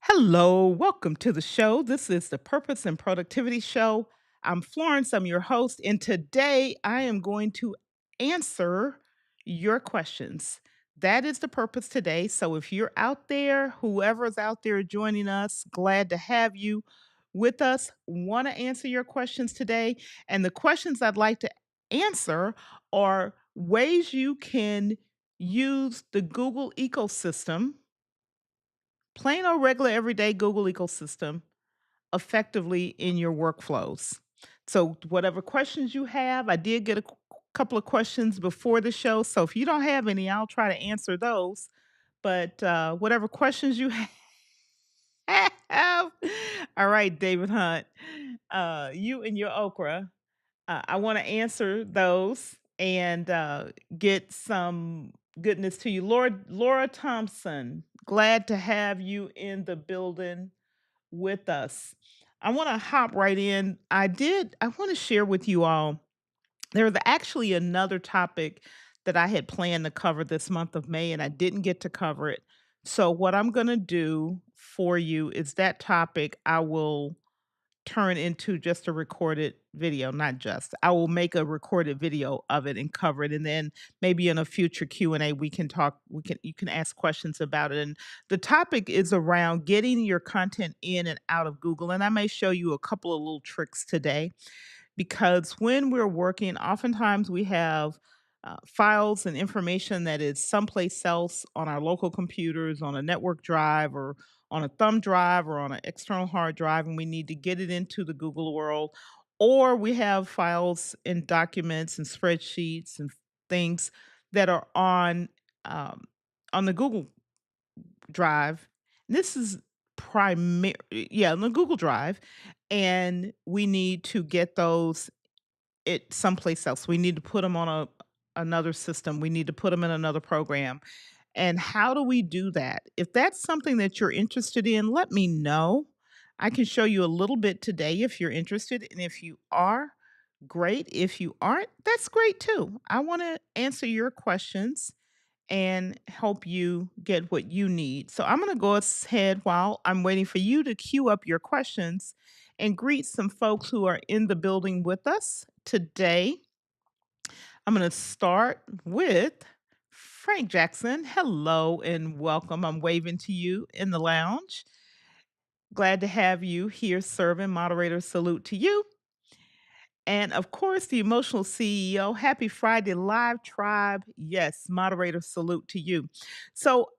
Hello, welcome to the show. This is the Purpose and Productivity Show. I'm Florence, I'm your host, and today I am going to answer your questions. That is the purpose today. So if you're out there, whoever's out there joining us, glad to have you with us. Want to answer your questions today. And the questions I'd like to answer are ways you can use the Google ecosystem, plain old regular everyday Google ecosystem, effectively in your workflows. So, whatever questions you have, I did get a couple of questions before the show. So, if you don't have any, I'll try to answer those. But whatever questions you have, all right, David Hunt, you and your okra, I want to answer those and get some goodness to you. Laura Thompson, glad to have you in the building with us. I want to hop right in. I want to share with you all. There was actually another topic that I had planned to cover this month of May, and I didn't get to cover it. So, what I'm going to do for you is that topic I will turn into just a recorded video, not just. I will make a recorded video of it and cover it, and then maybe in a future Q&A we can talk, you can ask questions about it. And the topic is around getting your content in and out of Google, and I may show you a couple of little tricks today because when we're working, oftentimes we have files and information that is someplace else on our local computers, on a network drive, or on a thumb drive, or on an external hard drive, and we need to get it into the Google world. Or we have files and documents and spreadsheets and things that are um, on the Google Drive. This is primary, yeah, on the Google Drive, and we need to get those it someplace else. We need to put them on another system. We need to put them in another program. And how do we do that? If that's something that you're interested in, let me know. I can show you a little bit today if you're interested. And if you are, great. If you aren't, that's great too. I want to answer your questions and help you get what you need. So I'm going to go ahead while I'm waiting for you to queue up your questions and greet some folks who are in the building with us today. I'm going to start with Frank Jackson. Hello and welcome. I'm waving to you in the lounge. Glad to have you here serving. Moderator, salute to you. And of course, the emotional CEO. Happy Friday, Live Tribe. Yes, moderator, salute to you. So,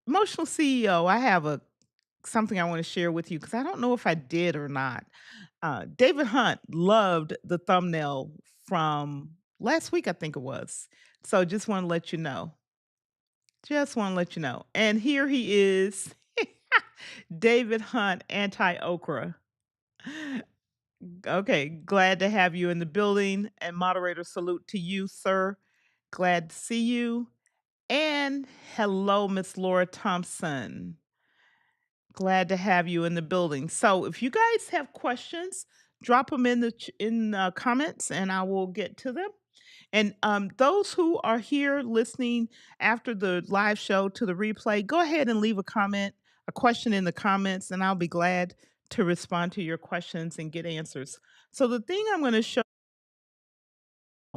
emotional CEO, I have a something I want to share with you because I don't know if I did or not. David Hunt loved the thumbnail from last week, I think it was. So just want to let you know. Just want to let you know. And here he is, David Hunt, anti okra. Okay, glad to have you in the building. And moderator, salute to you, sir. Glad to see you. And hello, Miss Laura Thompson. Glad to have you in the building. So, if you guys have questions, drop them in the comments, and I will get to them. And those who are here listening after the live show to the replay, go ahead and leave a comment, a question in the comments, and I'll be glad to respond to your questions and get answers. So, the thing I'm going to show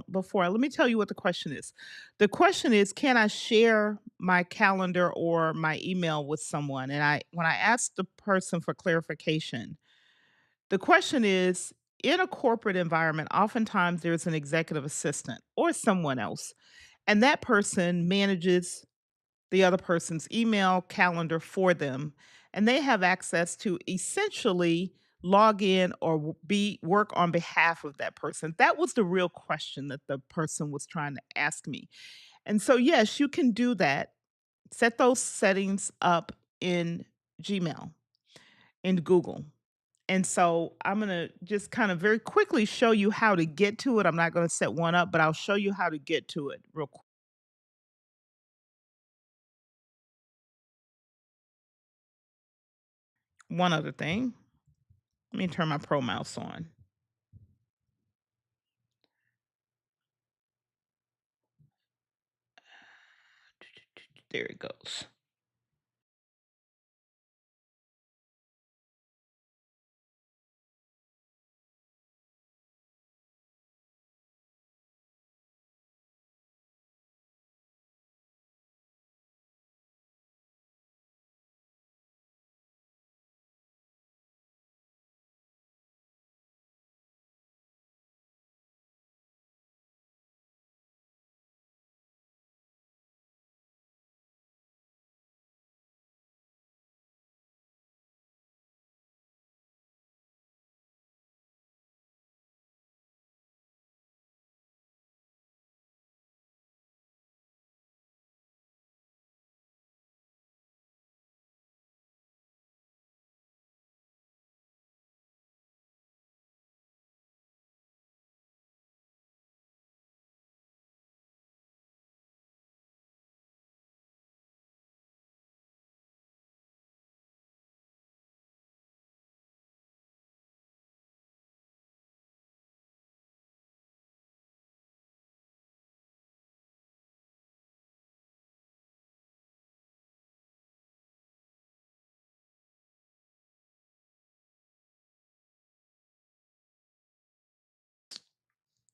before, let me tell you what the question is. The question is, can I share my calendar or my email with someone? And when I asked the person for clarification, the question is, in a corporate environment, oftentimes there's an executive assistant or someone else, and that person manages the other person's email calendar for them, and they have access to essentially log in or be work on behalf of that person. That was the real question that the person was trying to ask me. And so yes, you can do that. Set those settings up in Gmail, in Google. And so I'm going to just kind of very quickly show you how to get to it. I'm not going to set one up, but I'll show you how to get to it real quick. One other thing. Let me turn my Pro Mouse on. There it goes.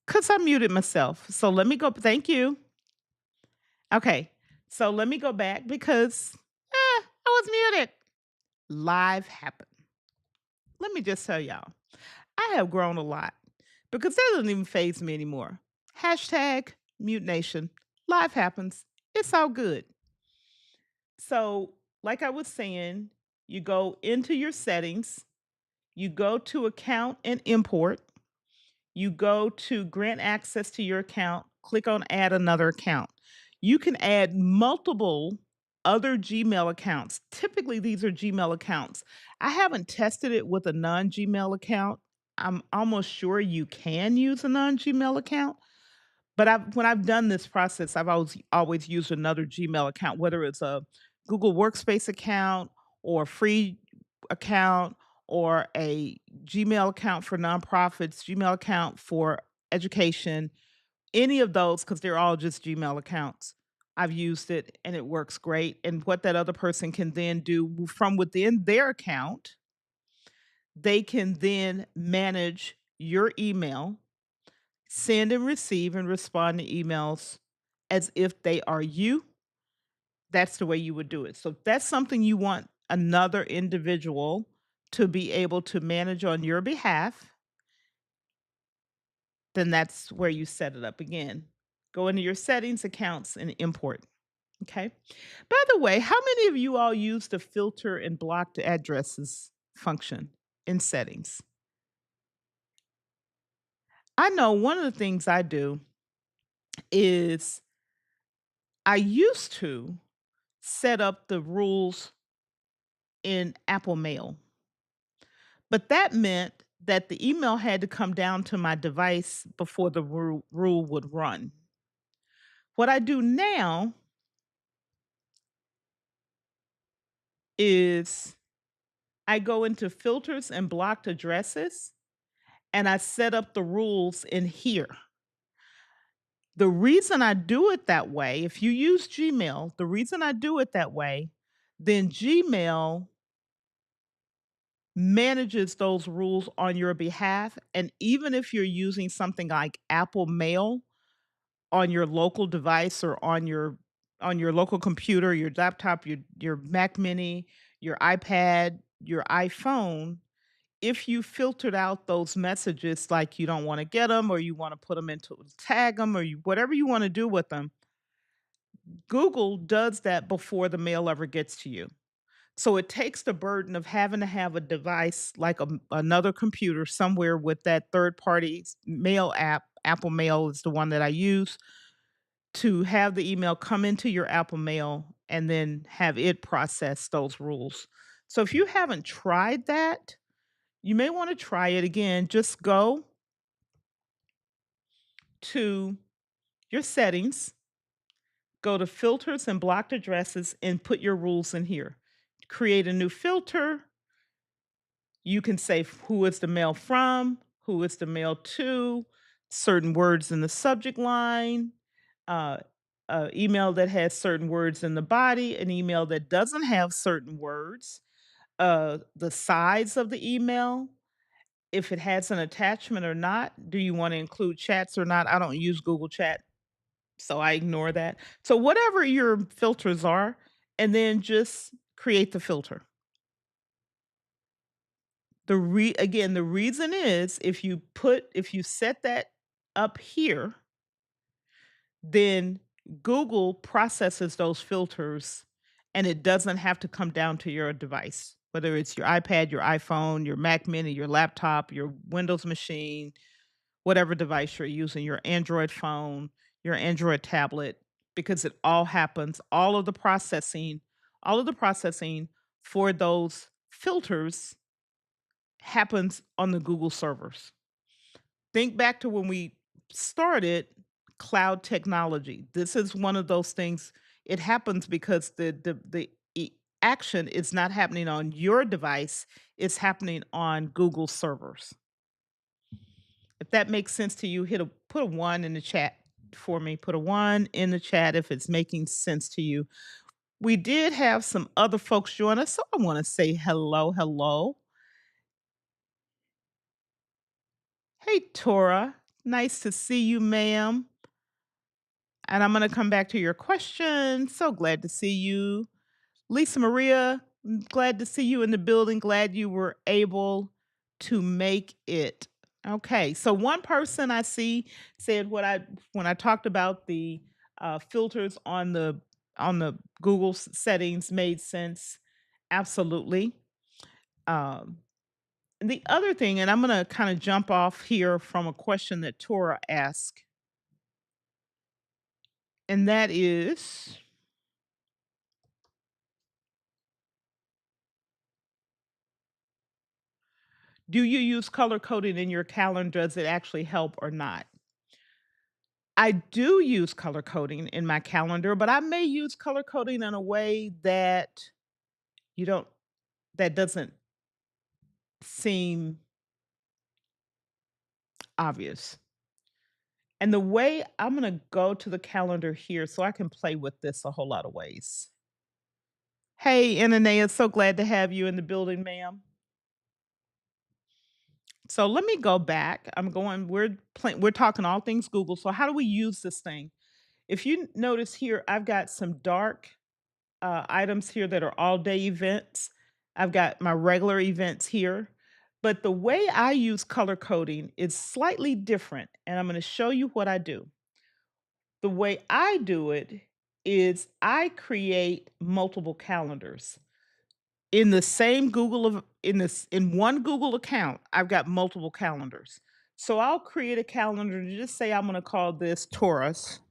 'Cause I muted myself. So let me go thank you. Okay. So let me go back because, I was muted. Live happened. Let me just tell y'all, I have grown a lot because that doesn't even phase me anymore. Hashtag mute nation. Life happens. It's all good. So, like I was saying, you go into your settings, you go to account and import, you go to grant access to your account, click on add another account. You can add multiple other Gmail accounts. Typically, these are Gmail accounts. I haven't tested it with a non Gmail account. I'm almost sure you can use a non Gmail account. But when I've done this process, I've always used another Gmail account, whether it's a Google Workspace account or a free account or a Gmail account for nonprofits, Gmail account for education, any of those, because they're all just Gmail accounts. I've used it and it works great. And what that other person can then do from within their account, they can then manage your email, send and receive and respond to emails as if they are you. That's the way you would do it. So if that's something you want another individual to be able to manage on your behalf, then that's where you set it up again. Go into your settings, accounts, and import. Okay. By the way, how many of you all use the filter and blocked addresses function in settings? I know one of the things I do is I used to set up the rules in Apple Mail. But that meant that the email had to come down to my device before the rule would run. What I do now is I go into filters and blocked addresses and I set up the rules in here. The reason I do it that way, if you use Gmail, the reason I do it that way, then Gmail manages those rules on your behalf. And even if you're using something like Apple Mail on your local device or on your local computer, your laptop, your Mac Mini, your iPad, your iPhone, if you filtered out those messages like you don't want to get them or you want to put them into tag them or whatever you want to do with them, Google does that before the mail ever gets to you. So it takes the burden of having to have a device like another computer somewhere with that third party mail app. Apple Mail is the one that I use to have the email come into your Apple Mail and then have it process those rules. So if you haven't tried that, you may want to try it again. Just go to your settings, go to filters and blocked addresses, and put your rules in here. Create a new filter. You can say who is the mail from, who is the mail to, certain words in the subject line, uh, email that has certain words in the body, an email that doesn't have certain words, the size of the email, if it has an attachment or not. Do you want to include chats or not? I don't use Google Chat, so I ignore that. So whatever your filters are, and then just create the filter. The reason is if you set that up here, then Google processes those filters and it doesn't have to come down to your device, whether it's your iPad, your iPhone, your Mac Mini, your laptop, your Windows machine, whatever device you're using, your Android phone, your Android tablet, because it all happens, all of the processing for those filters happens on the Google servers. Think back to when we started cloud technology. This is one of those things. It happens because action is not happening on your device, it's happening on Google servers. If that makes sense to you, put a 1 in the chat for me. Put a 1 in the chat if it's making sense to you. We did have some other folks join us, so I want to say hello, hello. Hey, Tora. Nice to see you, ma'am. And I'm going to come back to your question. So glad to see you. Lisa Maria, glad to see you in the building. Glad you were able to make it. Okay, so one person I see said what I when I talked about the filters on the Google settings made sense. Absolutely. Um, the other thing, and I'm going to kind of jump off here from a question that Tora asked, and that is, do you use color coding in your calendar? Does it actually help or not? I do use color coding in my calendar, but I may use color coding in a way that you don't that doesn't seem obvious. And the way I'm going to go to the calendar here so I can play with this a whole lot of ways. Hey, Ananea, so glad to have you in the building, ma'am. So let me go back. We're talking all things Google. So how do we use this thing? If you notice here, I've got some dark items here that are all day events. I've got my regular events here. But the way I use color coding is slightly different. And I'm going to show you what I do. The way I do it is I create multiple calendars. In the same in one Google account, I've got multiple calendars. So I'll create a calendar to just say I'm going to call this Taurus.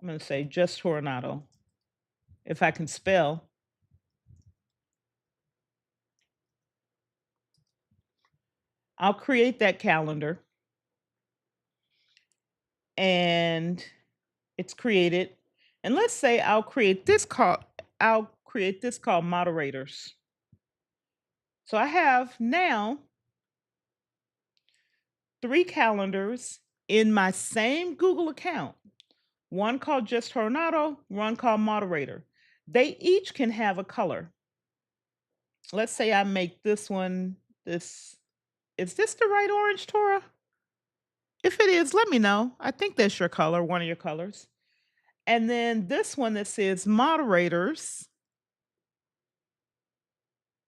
I'm going to say just Toronado. If I can spell, I'll create that calendar and it's created. And let's say I'll create this called moderators. So I have now 3 calendars in my same Google account. One called just Tornado, one called moderator. They each can have a color. Let's say I make this one this is this the right orange, Tora? If it is, let me know. I think that's your color, one of your colors. And then this one that says moderators,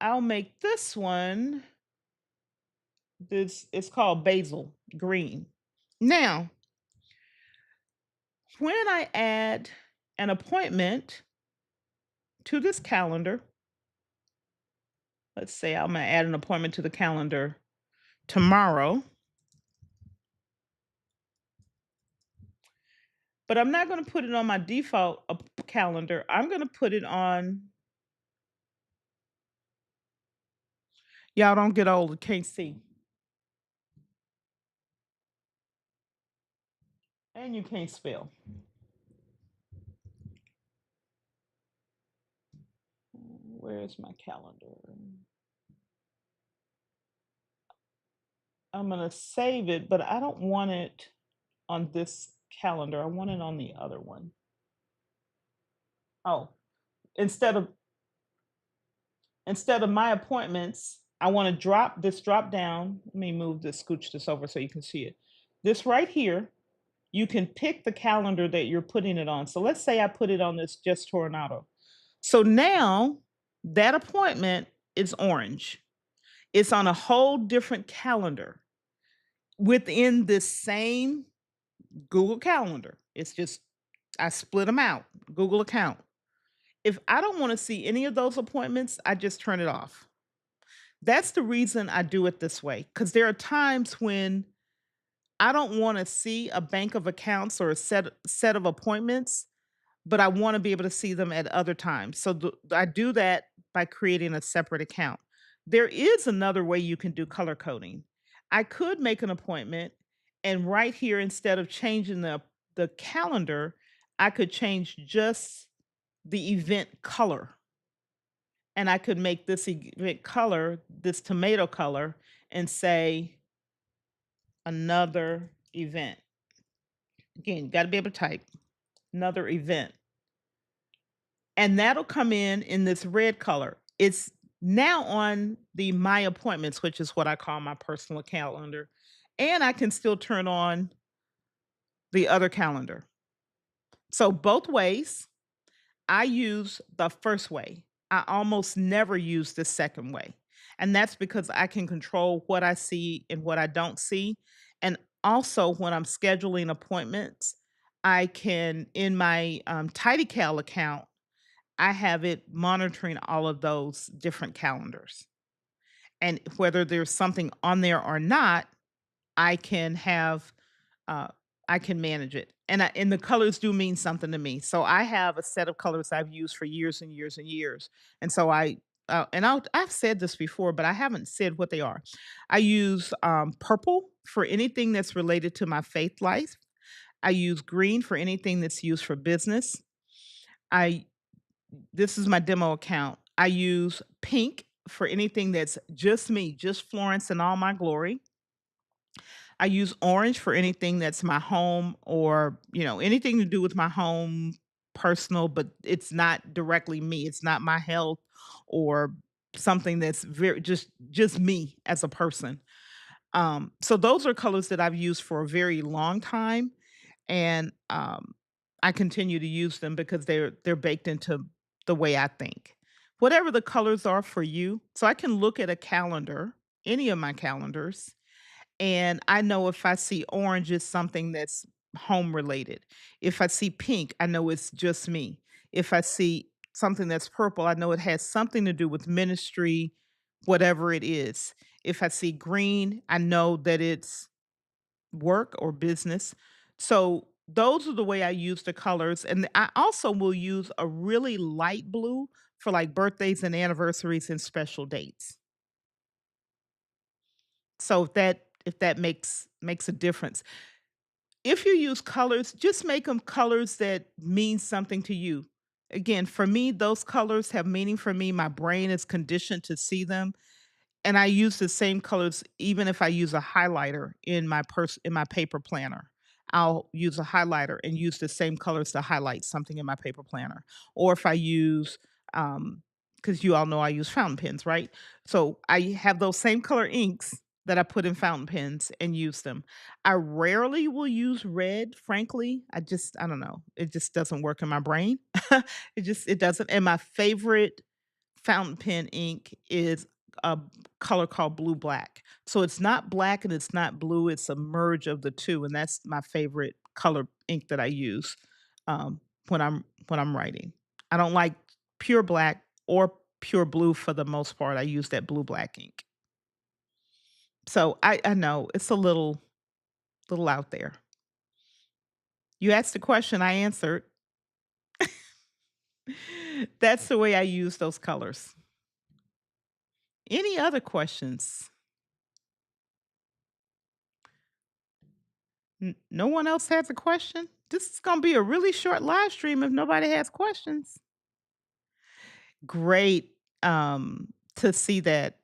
I'll make this one, this it's called basil green. Now, when I add an appointment to this calendar, let's say I'm going to add an appointment to the calendar tomorrow, but I'm not going to put it on my default calendar. I'm going to put it on, y'all don't get old, can't see. And you can't spell. Where's my calendar? I'm going to save it, but I don't want it on this calendar. I want it on the other one. Oh, instead of my appointments, I want to drop down. Let me move this, scooch this over so you can see it. This right here, you can pick the calendar that you're putting it on. So let's say I put it on this just Tornado. So now that appointment is orange. It's on a whole different calendar within this same Google Calendar. It's just, I split them out, Google account. If I don't want to see any of those appointments, I just turn it off. That's the reason I do it this way, because there are times when I don't want to see a bank of accounts or a set of appointments, but I want to be able to see them at other times. So I do that by creating a separate account. There is another way you can do color coding. I could make an appointment and right here, instead of changing the calendar, I could change just the event color. And I could make this event color, this tomato color, and say another event. Again, you got to be able to type another event. And that'll come in this red color. It's Now on the my appointments, which is what I call my personal calendar, and I can still turn on the other calendar. So both ways, I use the first way. I almost never use the second way. And that's because I can control what I see and what I don't see. And also, when I'm scheduling appointments, I can, in my TidyCal account, I have it monitoring all of those different calendars. And whether there's something on there or not, I can have uh, I can manage it. And the colors do mean something to me. So I have a set of colors I've used for years and years and years. And so I've said this before, but I haven't said what they are. I use purple for anything that's related to my faith life. I use green for anything that's used for business. I This is my demo account. I use pink for anything that's just me, just Florence and all my glory. I use orange for anything that's my home or, anything to do with my home, personal, but it's not directly me. It's not my health or something that's very just me as a person. So those are colors that I've used for a very long time, and I continue to use them because they're baked into the way I think. Whatever the colors are for you, so I can look at a calendar, any of my calendars, and I know if I see orange, it's something that's home related. If I see pink, I know it's just me. If I see something that's purple, I know it has something to do with ministry, whatever it is. If I see green, I know that it's work or business. So those are the way I use the colors. And I also will use a really light blue for like birthdays and anniversaries and special dates. So if that makes a difference. If you use colors, just make them colors that mean something to you. Again, for me, those colors have meaning for me. My brain is conditioned to see them, and I use the same colors even if I use a highlighter in my paper planner. I'll use a highlighter and use the same colors to highlight something in my paper planner. Or if I use because you all know I use fountain pens, right? So I have those same color inks that I put in fountain pens and use them. I rarely will use red, frankly. I don't know. It just doesn't work in my brain. It doesn't. And my favorite fountain pen ink is a color called blue black. So it's not black and it's not blue, it's a merge of the 2, and that's my favorite color ink that I use, when I'm writing. I don't like pure black or pure blue for the most part. I use that blue black ink. So I know it's a little out there. You asked a question, I answered. That's the way I use those colors. Any other questions? No one else has a question? This is gonna be a really short live stream if nobody has questions. Great, to see that.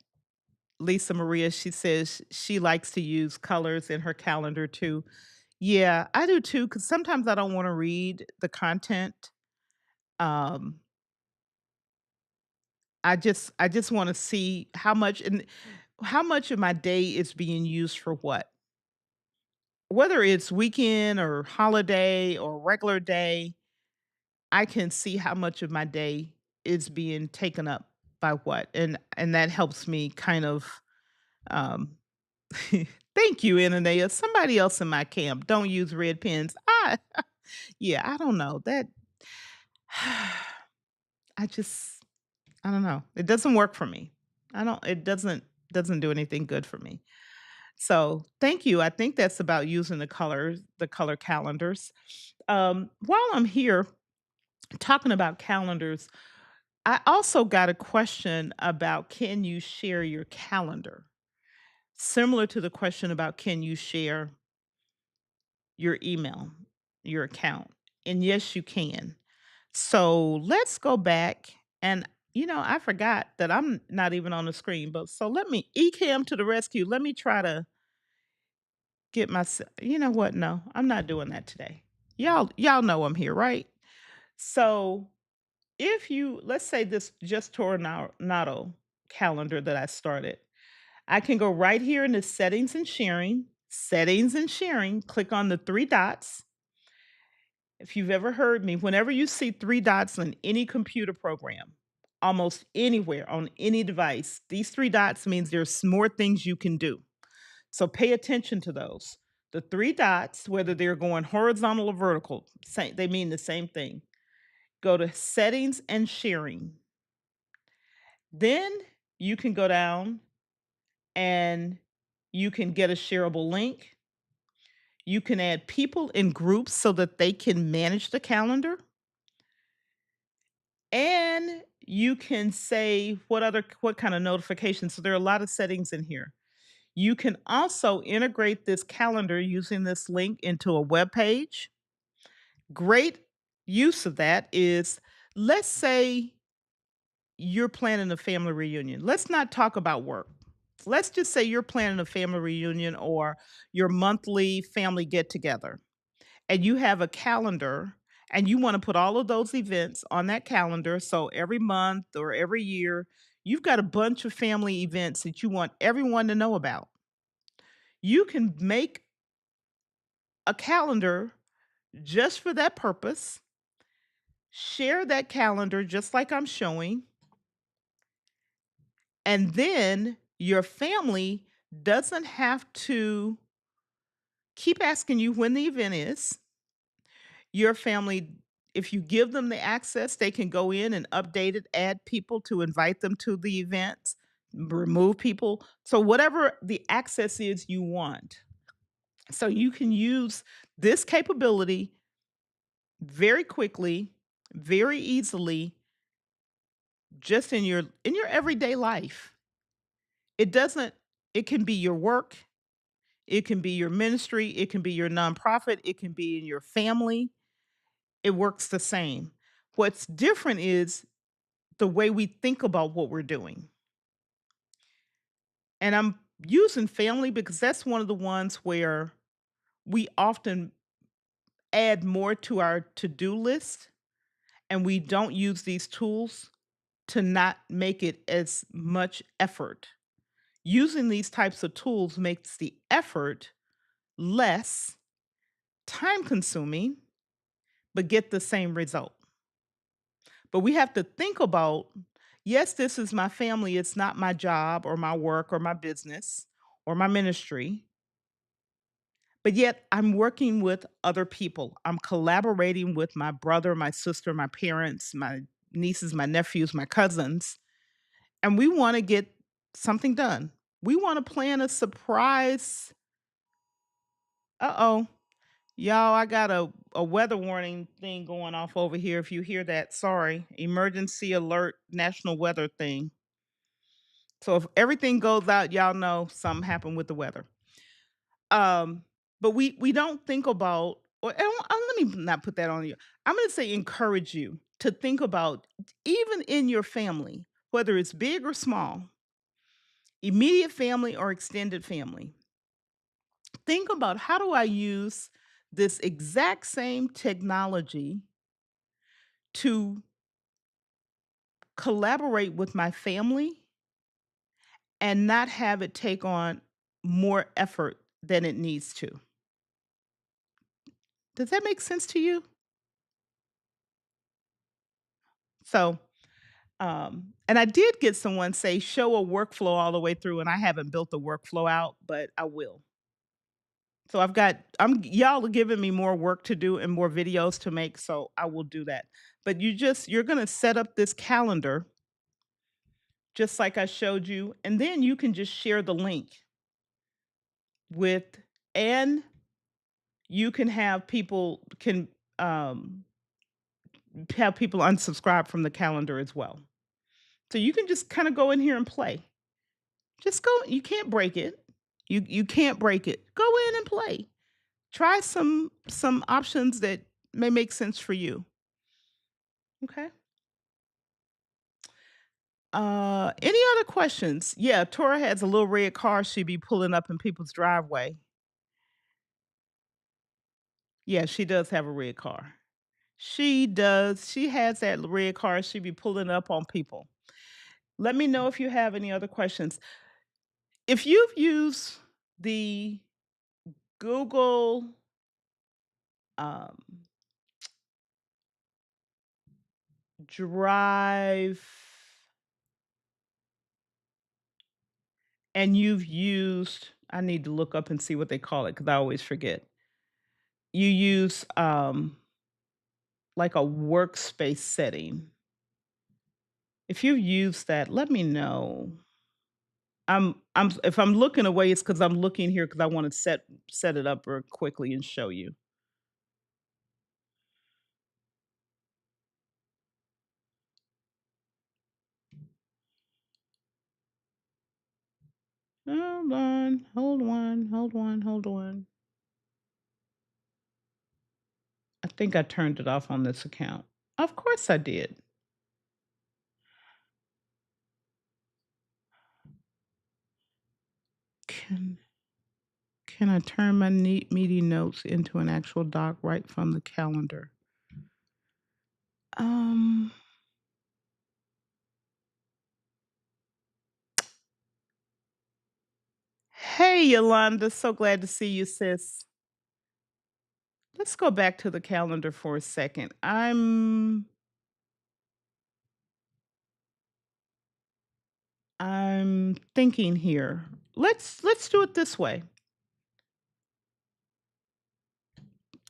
Lisa Maria, she says she likes to use colors in her calendar too. Yeah, I do too, because sometimes I don't wanna read the content. Um, I just wanna see how much of my day is being used for what. Whether it's weekend or holiday or regular day, I can see how much of my day is being taken up by what, and that helps me kind of, um thank you, Ananea. Somebody else in my camp, don't use red pens. Yeah, I don't know, that I just I don't know. It doesn't work for me. I don't it doesn't do anything good for me. So, thank you. I think that's about using the color calendars. While I'm here talking about calendars, I also got a question about can you share your calendar? Similar to the question about can you share your email, your account? And yes, you can. So let's go back. And, I forgot that I'm not even on the screen, but so let me ECAM to the rescue. Let me try to get myself. You know what? No, I'm not doing that today. Y'all know I'm here, right? So if you let's say this just tornado. calendar that I started. I can go right here into settings and sharing, click on the 3 dots. If you've ever heard me, whenever you see 3 dots on any computer program, almost anywhere on any device, these 3 dots means there's more things you can do. So pay attention to those. The 3 dots, whether they're going horizontal or vertical, they mean the same thing. Go to settings and sharing. Then you can go down and you can get a shareable link. You can add people in groups so that they can manage the calendar. And you can say what kind of notifications. So there are a lot of settings in here. You can also integrate this calendar using this link into a web page. Great use of that is, let's say you're planning a family reunion. Let's not talk about work. Let's just say you're planning a family reunion or your monthly family get together, and you have a calendar and you want to put all of those events on that calendar. So every month or every year, you've got a bunch of family events that you want everyone to know about. You can make a calendar just for that purpose, share that calendar just like I'm showing, and then your family doesn't have to keep asking you when the event is. Your family, if you give them the access, they can go in and update it, add people to invite them to the events, remove people. So, whatever the access is you want. So, you can use this capability very quickly, very easily, just in your everyday life. It doesn't it can be your work, it can be your ministry, it can be your nonprofit, it can be in your family. It works the same. What's different is the way we think about what we're doing. And I'm using family because that's one of the ones where we often add more to our to-do list, and we don't use these tools to not make it as much effort. Using these types of tools makes the effort less time consuming, but get the same result. But we have to think about, yes, this is my family. It's not my job or my work or my business or my ministry. But yet I'm working with other people. I'm collaborating with my brother, my sister, my parents, my nieces, my nephews, my cousins, and we want to get something done. We want to plan a surprise. Uh oh. Y'all, I got a weather warning thing going off over here. If you hear that, sorry. Emergency alert, national weather thing. So if everything goes out, y'all know something happened with the weather. Um, but we don't think about, let me not put that on you. I'm going to say encourage you to think about, even in your family, whether it's big or small, immediate family or extended family. Think about, how do I use this exact same technology to collaborate with my family and not have it take on more effort than it needs to. Does that make sense to you? So, and I did get someone say, show a workflow all the way through, and I haven't built the workflow out, but I will. So y'all are giving me more work to do and more videos to make, so I will do that. But you're gonna set up this calendar just like I showed you, and then you can just share the link with, and you can um have people unsubscribe from the calendar as well. So you can just kind of go in here and play. Just go, you can't break it. You can't break it. Go in and play. Try some options that may make sense for you. Okay? Any other questions? Yeah, Tora has a little red car she be pulling up in people's driveway. Yeah, she does have a red car. She does. She has that red car she be pulling up on people. Let me know if you have any other questions. If you've used the Google, um, Drive and you've used I need to look up and see what they call it because I always forget. You use, like a workspace setting. If you use that, let me know. I'm if I'm looking away, it's because 'cause I'm looking here because I wanna set it up real quickly and show you. Hold on, hold on, hold on, hold on. I think I turned it off on this account. Of course I did. Can can I turn my meeting notes into an actual doc right from the calendar? Um, hey, Yolanda, so glad to see you, sis. Let's go back to the calendar for a second. I'm thinking here. Let's do it this way.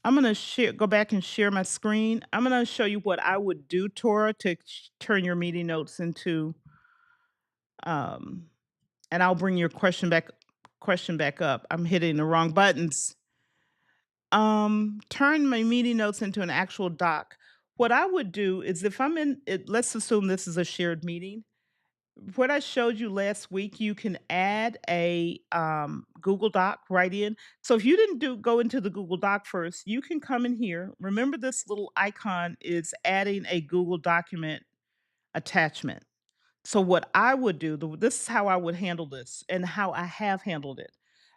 I'm gonna share go back and share my screen. I'm gonna show you what I would do, Tora, to turn your meeting notes into um and I'll bring your question back up. I'm hitting the wrong buttons. Turn my meeting notes into an actual doc. What I would do is if I'm in it, let's assume this is a shared meeting. What I showed you last week, you can add a Google Doc right in. So if you didn't do go into the Google Doc first, you can come in here. Remember, this little icon is adding a Google document attachment. So what I would do, this is how I would handle this and how I have handled it.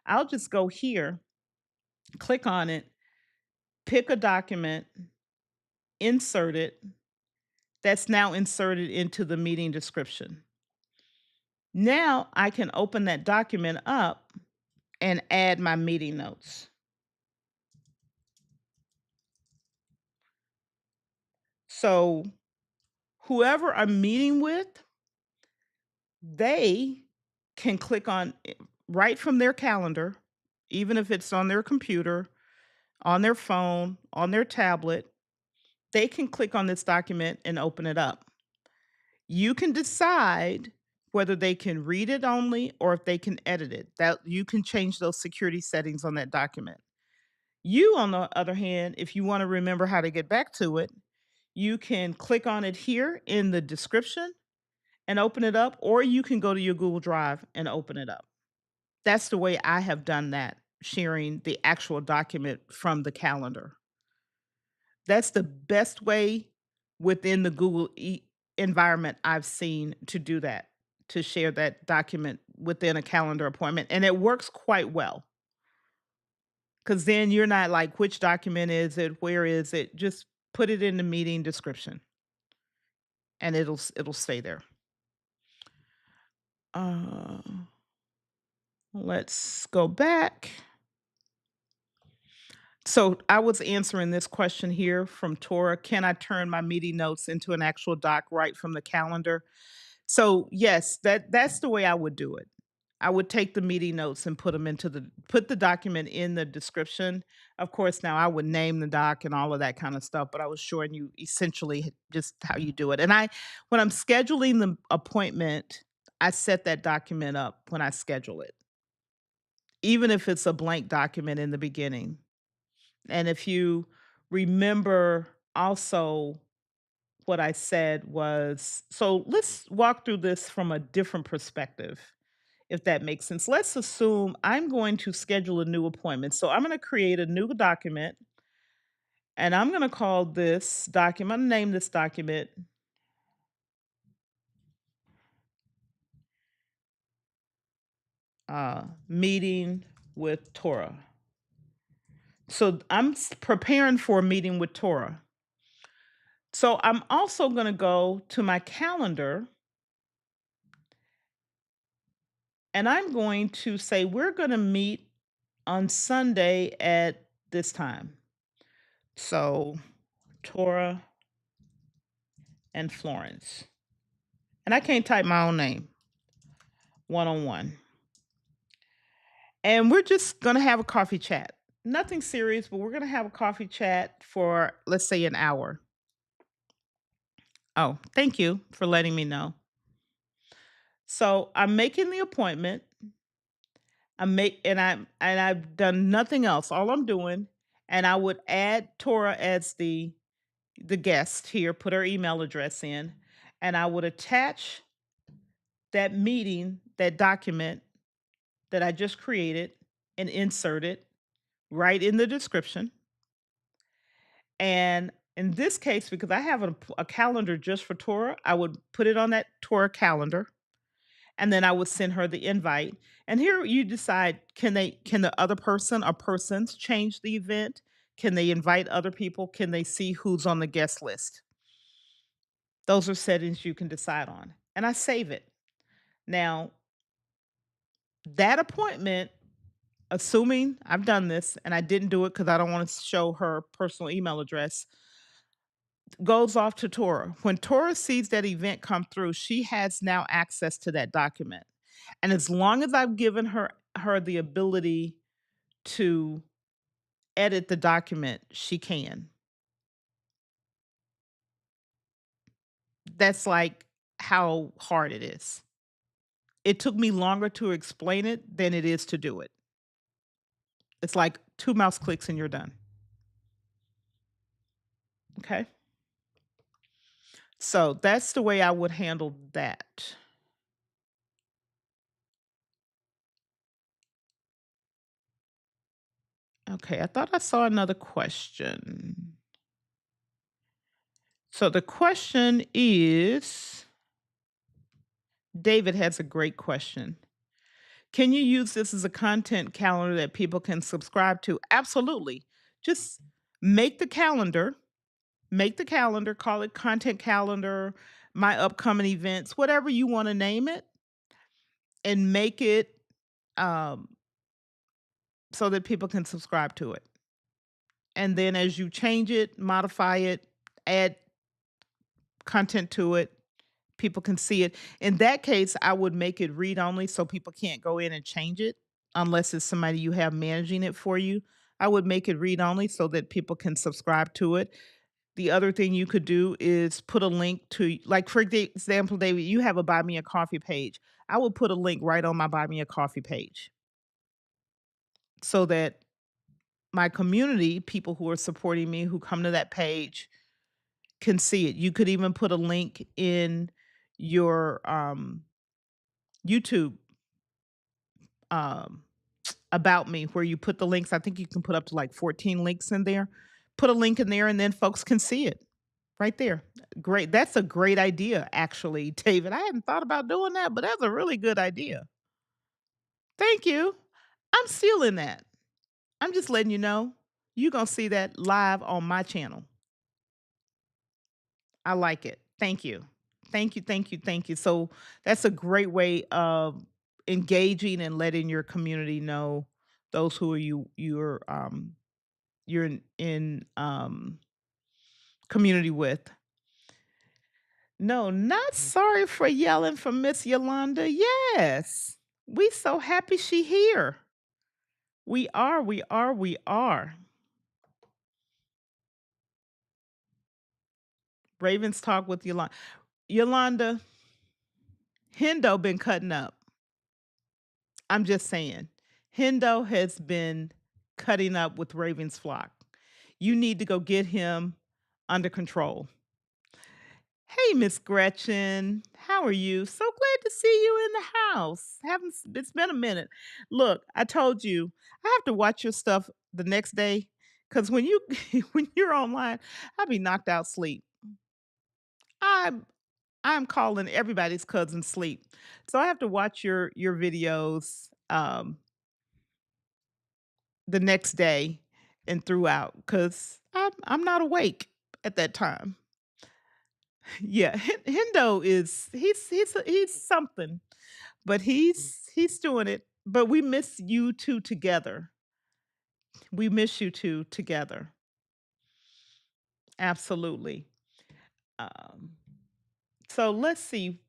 I'll just go here, click on it, pick a document, insert it. That's now inserted into the meeting description. Now I can open that document up and add my meeting notes. So whoever I'm meeting with, they can click on it right from their calendar, even if it's on their computer, on their phone, on their tablet, they can click on this document and open it up. You can decide whether they can read it only or if they can edit it. That you can change those security settings on that document. You, on the other hand, if you want to remember how to get back to it, you can click on it here in the description and open it up, or you can go to your Google Drive and open it up. That's the way I have done that, sharing the actual document from the calendar. That's the best way within the Google environment I've seen to do that, to share that document within a calendar appointment. And it works quite well because then you're not like, which document is it? Where is it? Just put it in the meeting description and it'll stay there. Uh, let's go back. So I was answering this question here from Tora. Can I turn my meeting notes into an actual doc right from the calendar? So yes, that's the way I would do it. I would take the meeting notes and put the document in the description. Of course, now I would name the doc and all of that kind of stuff, but I was showing you essentially just how you do it. And when I'm scheduling the appointment, I set that document up when I schedule it, even if it's a blank document in the beginning. And if you remember also what I said was, so let's walk through this from a different perspective, if that makes sense. Let's assume I'm going to schedule a new appointment. So I'm going to create a new document and I'm going to call this document, I'm going to name this document Meeting with Torah. So I'm preparing for a meeting with Torah. So I'm also going to go to my calendar And I'm going to say, we're going to meet on Sunday at this time. So, Tora and Florence. And I can't type my own name, one on one. And we're just going to have a coffee chat. Nothing serious, but we're going to have a coffee chat for, let's say, an hour. Oh, thank you for letting me know. So I'm making the appointment. I've done nothing else. All I'm doing, and I would add Tora as the guest here, put her email address in, and I would attach that meeting, that document that I just created and insert it right in the description. And in this case, because I have a calendar just for Tora, I would put it on that Tora calendar, and then I would send her the invite. And here you decide, can the other person or persons change the event? Can they invite other people? Can they see who's on the guest list? Those are settings you can decide on. And I save it. Now, that appointment, assuming I've done this and I didn't do it because I don't want to show her personal email address, goes off to Tora. When Tora sees that event come through, she has now access to that document. And as long as I've given her the ability to edit the document, she can. That's like how hard it is. It took me longer to explain it than it is to do it. It's like 2 mouse clicks and you're done. Okay? So, that's the way I would handle that. Okay, I thought I saw another question. So, the question is, David has a great question. Can you use this as a content calendar that people can subscribe to? Absolutely. Just make the calendar, call it content calendar, my upcoming events, whatever you want to name it, and make it um, so that people can subscribe to it. And then as you change it, modify it, add content to it, people can see it. In that case, I would make it read only so people can't go in and change it unless it's somebody you have managing it for you. I would make it read only so that people can subscribe to it. The other thing you could do is put a link to, like, for example, David, you have a Buy Me a Coffee page. I would put a link right on my Buy Me a Coffee page so that my community, people who are supporting me, who come to that page, can see it. You could even put a link in your YouTube um, about me where you put the links. I think you can put up to like 14 links in there. Put a link in there and then folks can see it right there. Great. That's a great idea, actually, David. I hadn't thought about doing that, but that's a really good idea. Thank you. I'm stealing that. I'm just letting you know. You're going to see that live on my channel. I like it. Thank you. Thank you, thank you, thank you. So that's a great way of engaging and letting your community know, those who are you're in community with. No, not sorry for yelling for Miss Yolanda. Yes. We so happy she here. We are, we are, we are. Ravens talk with Yolanda. Yolanda, Hendo been cutting up. I'm just saying. Hendo has been cutting up with Raven's flock. You need to go get him under control. Hey, Miss Gretchen, how are you? So glad to see you in the house. Haven't It's been a minute. Look, I told you I have to watch your stuff the next day because when you when you're online, I'll be knocked out sleep. I'm I'm calling everybody's cousin sleep, so I have to watch your videos the next day and throughout because I'm not awake at that time. Yeah, Hendo is he's something. But he's doing it. But we miss you 2 together. We miss you 2 together. Absolutely. Um, so let's see,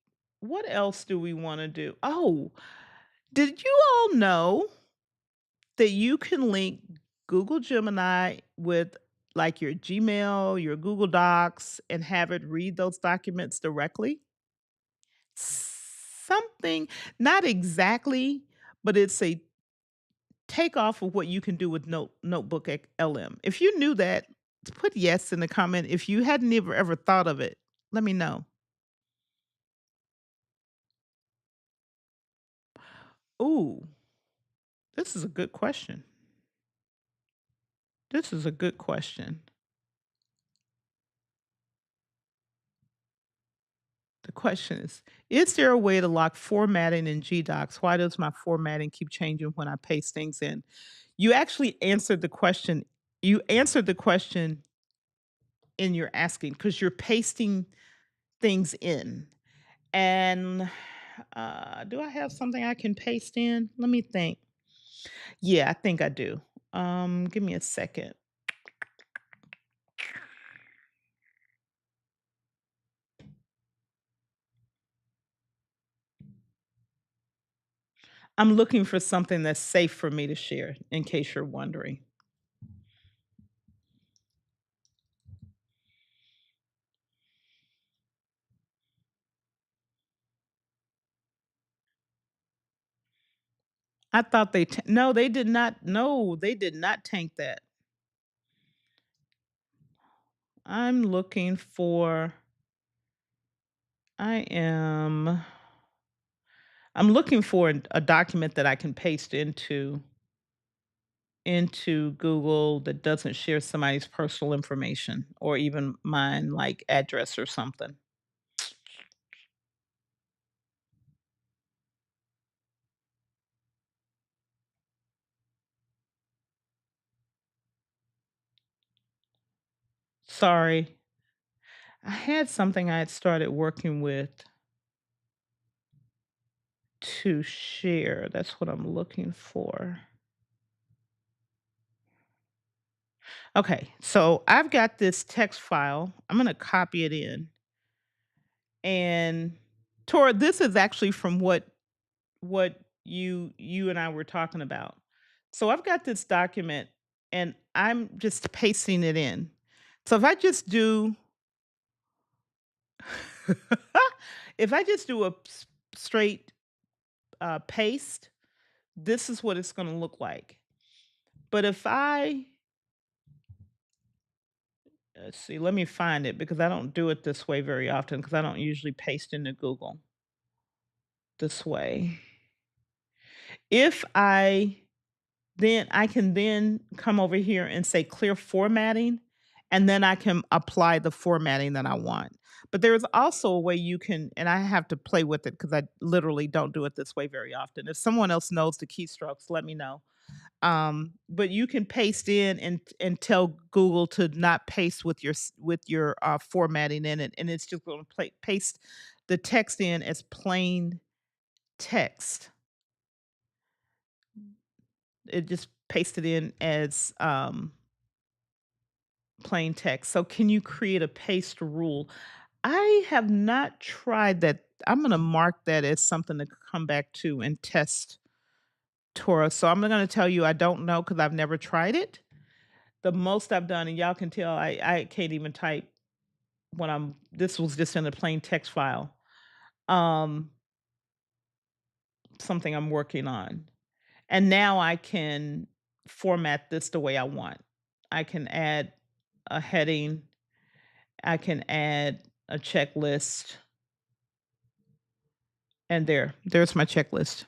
what else do we wanna do? Oh, did you all know that you can link Google Gemini with, like, your Gmail, your Google Docs, and have it read those documents directly? Something not exactly, but it's a takeoff of what you can do with Notebook LM. If you knew that, put yes in the comment. If you hadn't ever thought of it, let me know. Ooh, this is a good question. This is a good question. The question is there a way to lock formatting in GDocs? Why does my formatting keep changing when I paste things in? You actually answered the question. You answered the question in your asking because you're pasting things in. And do I have something I can paste in? Let me think. Yeah, I think I do. Give me a second. I'm looking for something that's safe for me to share in case you're wondering. I thought no, they did not. No, they did not tank that. I'm looking for I am I'm looking for a document that I can paste into Google that doesn't share somebody's personal information or even mine, like address or something. Sorry. I had something I had started working with to share. That's what I'm looking for. Okay, so I've got this text file. I'm going to copy it in. And Tora, this is actually from what you and I were talking about. So I've got this document and I'm just pasting it in. So if I just do if I just do a straight paste, this is what it's going to look like. But if I let's see, let me find it because I don't do it this way very often because I don't usually paste into Google this way. If I Then I can then come over here and say clear formatting, and then I can apply the formatting that I want. But there's also a way you can, and I have to play with it because I literally don't do it this way very often. If someone else knows the keystrokes, let me know. But you can paste in and tell Google to not paste with your formatting in it, and it's just going to paste the text in as plain text. It just pasted in as plain text. So can you create a paste rule? I have not tried that. I'm going to mark that as something to come back to and test Torah. So I'm going to tell you I don't know because I've never tried it. The most I've done, and y'all can tell I can't even type when this was just in a plain text file. Um, Something I'm working on. And now I can format this the way I want. I can add a heading, I can add a checklist, and there's my checklist.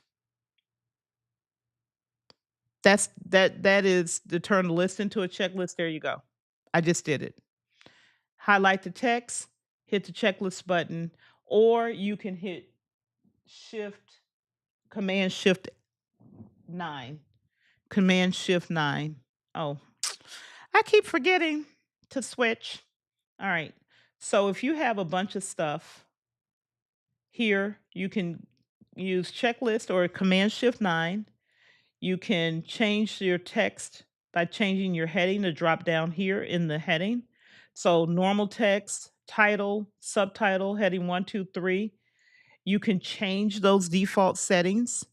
That is to turn the list into a checklist. There you go. I just did it. Highlight the text, hit the checklist button, or you can hit shift command shift 9. Command shift 9. Oh, I keep forgetting to switch. All right. So if you have a bunch of stuff here, you can use checklist or Command Shift 9. You can change your text by changing your heading to drop down here in the heading. So, normal text, title, subtitle, heading 1, 2, 3. You can change those default settings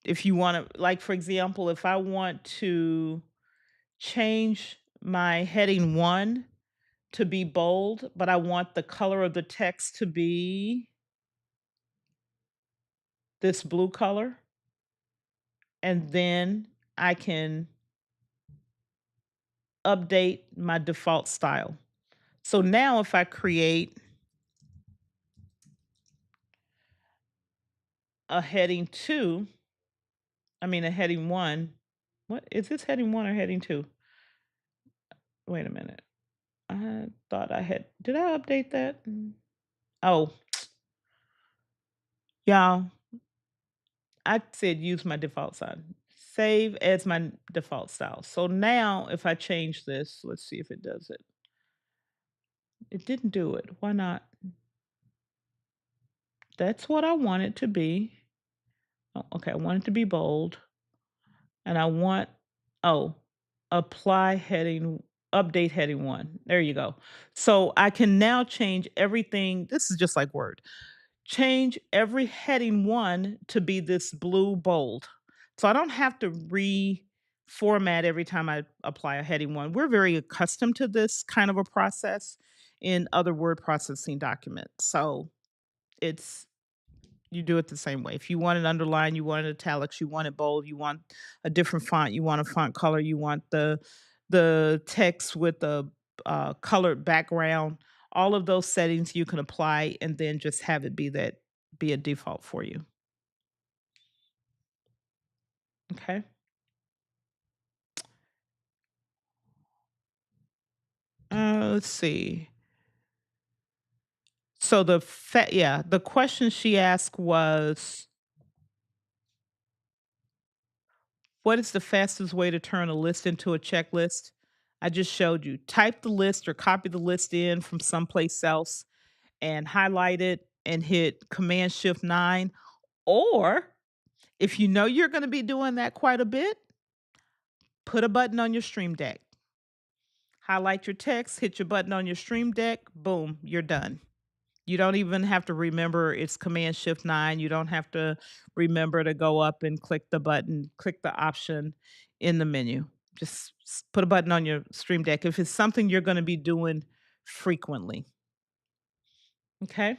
if you want to, like, for example, if I want to change my heading 1 to be bold, but I want the color of the text to be this blue color, and then I can update my default style. So now if I create a heading 2, I mean a heading 1, what is this, heading 1 or heading 2? Wait a minute. I thought I had, did I update that? Oh, y'all, I said use my default style. Save as my default style. So now if I change this, let's see if it does it. It didn't do it. Why not? That's what I want it to be. Oh, okay, I want it to be bold. And I want, oh, apply heading, update heading 1. There you go. So I can now change everything. This is just like Word. Change every heading 1 to be this blue bold. So I don't have to reformat every time I apply a heading 1. We're very accustomed to this kind of a process in other word processing documents. So it's, you do it the same way. If you want it underlined, you want it italics, you want it bold, you want a different font, you want a font color, you want the text with the colored background. All of those settings you can apply, and then just have it be that, be a default for you. Okay. Let's see. So yeah, the question she asked was, what is the fastest way to turn a list into a checklist? I just showed you. Type the list or copy the list in from someplace else and highlight it and hit Command Shift 9. Or if you know you're going to be doing that quite a bit, put a button on your Stream Deck. Highlight your text, hit your button on your Stream Deck, boom, you're done. You don't even have to remember it's Command Shift 9. You don't have to remember to go up and click the button, click the option in the menu. Just put a button on your Stream Deck if it's something you're going to be doing frequently. Okay.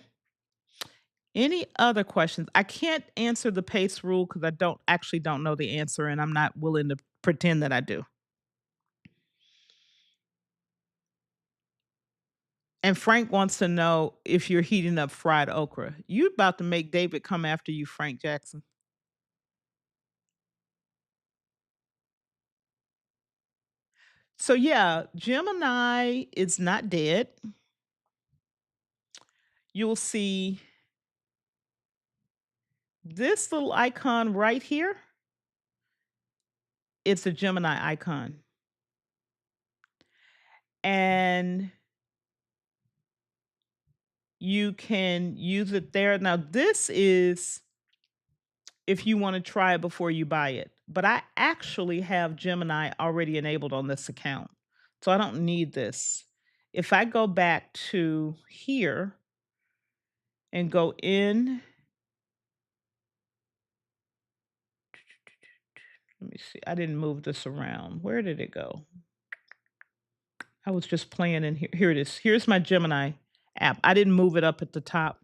Any other questions? I can't answer the pace rule because I don't know the answer, and I'm not willing to pretend that I do. And Frank wants to know if you're heating up fried okra. You about to make David come after you, Frank Jackson. So yeah, Gemini is not dead. You'll see this little icon right here. It's a Gemini icon. And you can use it there. Now, this is if you want to try it before you buy it. But I actually have Gemini already enabled on this account. So I don't need this. If I go back to here and go in, let me see. I didn't move this around. Where did it go? I was just playing in here. Here it is. Here's my Gemini app. I didn't move it up at the top.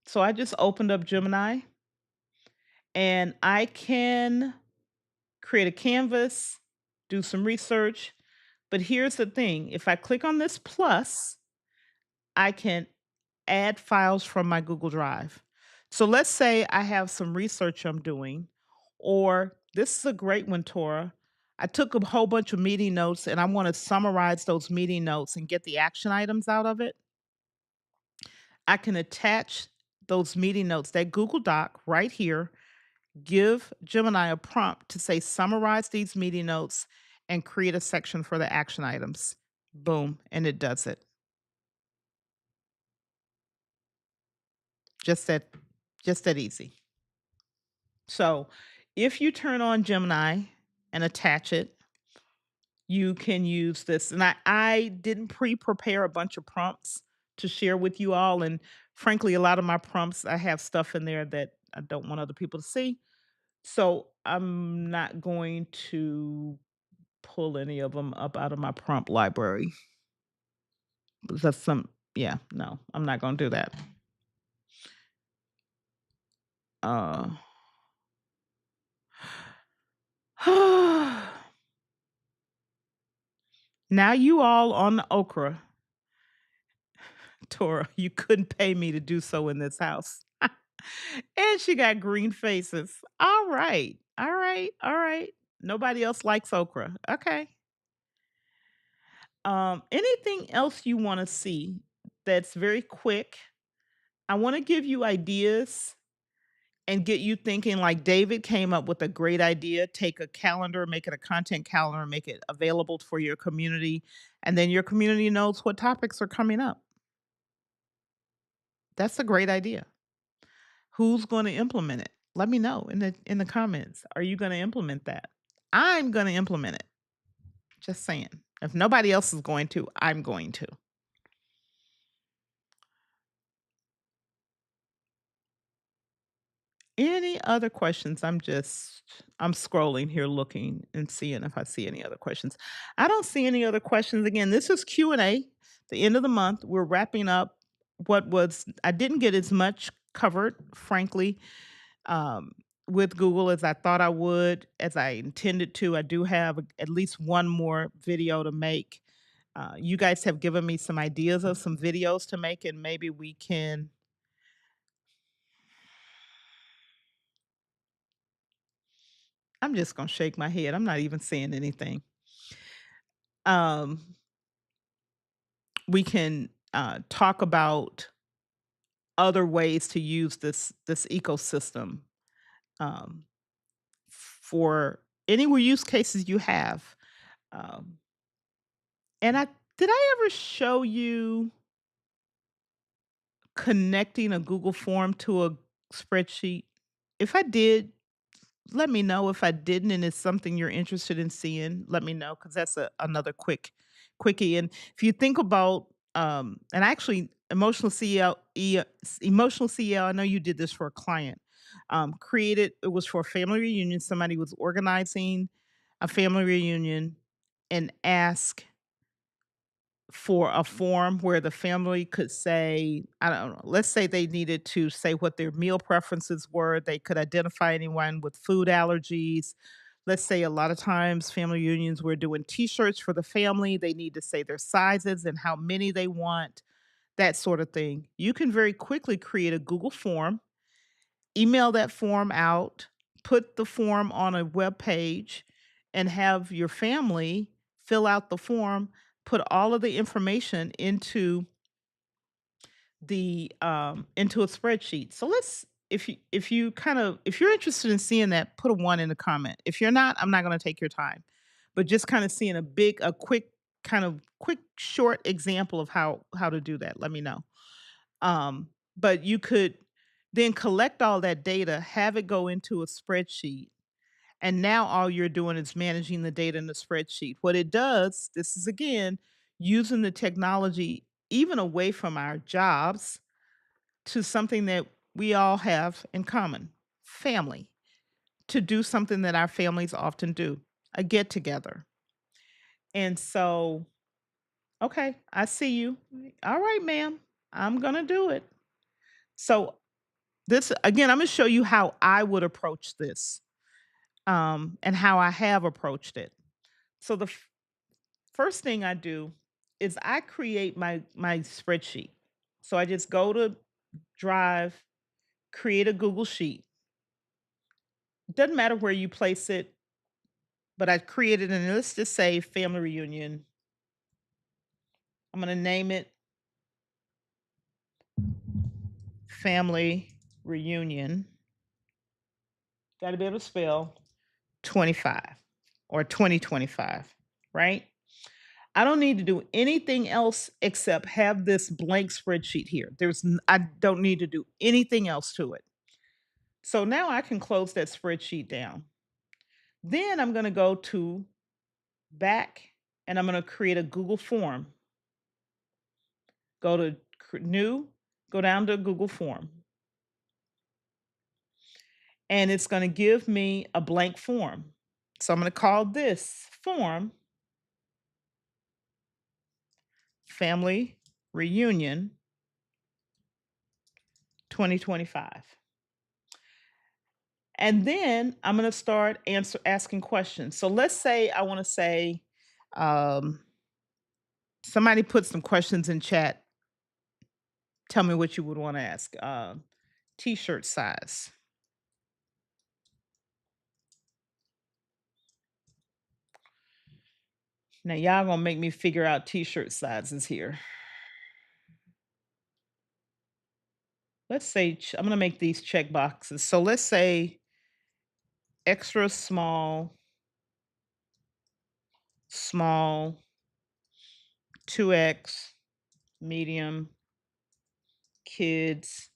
So I just opened up Gemini and I can create a canvas, do some research. But here's the thing, if I click on this plus, I can add files from my Google Drive. So let's say I have some research I'm doing, or this is a great one, Tora. I took a whole bunch of meeting notes and I want to summarize those meeting notes and get the action items out of it. I can attach those meeting notes, that Google Doc right here, give Gemini a prompt to say, summarize these meeting notes and create a section for the action items. Boom, and it does it. just that easy. So, if you turn on Gemini and attach it, you can use this. And I didn't pre-prepare a bunch of prompts to share with you all. And frankly, a lot of my prompts, I have stuff in there that I don't want other people to see. So I'm not going to pull any of them up out of my prompt library. That's yeah, no, I'm not going to do that. Uh, now you all on the okra, Tora, you couldn't pay me to do so in this house. And she got green faces. All right. All right. All right. Nobody else likes okra. Okay. Anything else you want to see that's very quick? I want to give you ideas and get you thinking like David came up with a great idea. Take a calendar, make it a content calendar, make it available for your community, and then your community knows what topics are coming up. That's a great idea. Who's going to implement it? Let me know in the comments. Are you going to implement that? I'm going to implement it. Just saying. If nobody else is going to, I'm going to. Any other questions? I'm scrolling here looking and seeing if I see any other questions. I don't see any other questions. Again, this is Q&A. The end of the month, we're wrapping up what was I didn't get as much covered, frankly, um, with Google as I thought I would, as I intended to. I do have at least one more video to make. You guys have given me some ideas of some videos to make, and maybe we can. I'm just gonna shake my head. I'm not even saying anything. Um, we can talk about other ways to use this ecosystem um, for any use cases you have. Um, and I did I ever show you connecting a Google form to a spreadsheet? If I did, let me know. If I didn't and it's something you're interested in seeing, let me know because that's another quickie. And if you think about and actually emotional CL, I know you did this for a client. Created it was for a family reunion. Somebody was organizing a family reunion and asked for a form where the family could say, I don't know, let's say they needed to say what their meal preferences were. They could identify anyone with food allergies. Let's say a lot of times family unions were doing t-shirts for the family. They need to say their sizes and how many they want, that sort of thing. You can very quickly create a Google form, email that form out, put the form on a web page, and have your family fill out the form, put all of the information into a spreadsheet. So let's if you kind of if you're interested in seeing that, put a one in the comment. If you're not, I'm not going to take your time. But just kind of seeing a quick quick short example of how to do that. Let me know. But you could then collect all that data, have it go into a spreadsheet, and now all you're doing is managing the data in the spreadsheet. What it does, this is again using the technology even away from our jobs to something that we all have in common, family, to do something that our families often do, a get together. And so, okay, I see you. All right, ma'am, I'm going to do it. So, this again, I'm going to show you how I would approach this and how I have approached it. So, the first thing I do is I create my spreadsheet. So, I just go to Drive, create a Google Sheet. Doesn't matter where you place it, but I created and let's just say family reunion. I'm going to name it family reunion. Got to be able to spell 25 or 2025, right? I don't need to do anything else except have this blank spreadsheet here. I don't need to do anything else to it. So now I can close that spreadsheet down. Then I'm going to go to back and I'm going to create a Google form. Go to new, go down to Google form. And it's going to give me a blank form. So I'm going to call this form Family Reunion 2025. And then I'm going to start asking questions. So let's say I want to say, um, somebody put some questions in chat. Tell me what you would want to ask. T-shirt size. Now y'all gonna make me figure out t-shirt sizes here. Let's say I'm gonna make these check boxes. So let's say extra small, small, 2X, medium, kids.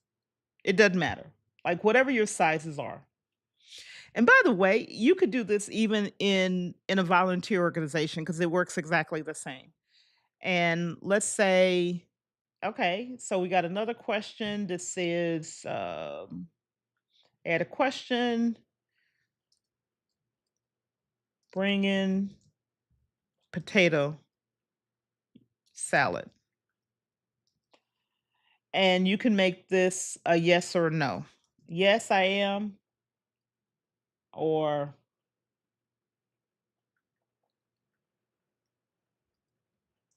It doesn't matter. Like whatever your sizes are. And by the way, you could do this even in a volunteer organization because it works exactly the same. And let's say, okay, so we got another question that says, add a question, bring in potato salad. And you can make this a yes or no. Yes, I am, or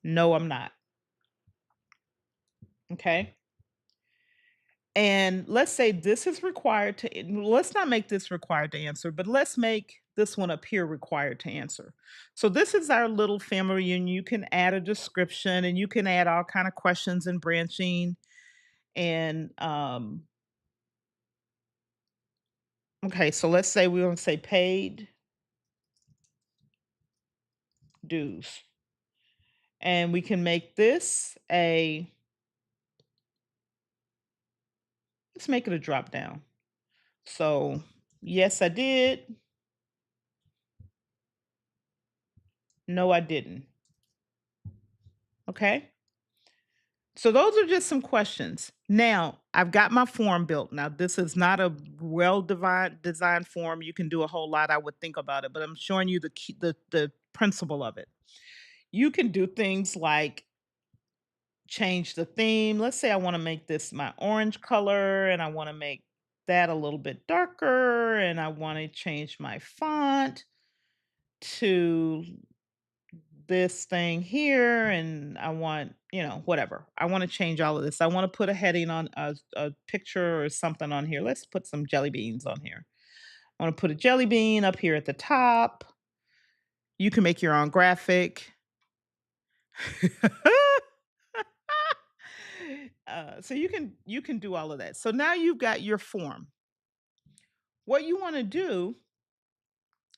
no, I'm not. Okay. And let's say this is required to, let's not make this required to answer, but let's make this one appear required to answer. So this is our little family reunion. You can add a description and you can add all kind of questions and branching. And okay, so let's say we want to say paid dues. And we can make this let's make it a drop down. So yes, I did. No, I didn't. Okay. So those are just some questions. Now, I've got my form built. Now, this is not a designed form. You can do a whole lot, I would think about it, but I'm showing you the principle of it. You can do things like change the theme. Let's say I want to make this my orange color and I want to make that a little bit darker and I want to change my font to this thing here and I want, whatever. I want to change all of this. I want to put a heading on a picture or something on here. Let's put some jelly beans on here. I want to put a jelly bean up here at the top. You can make your own graphic. So you can do all of that. So now you've got your form. What you want to do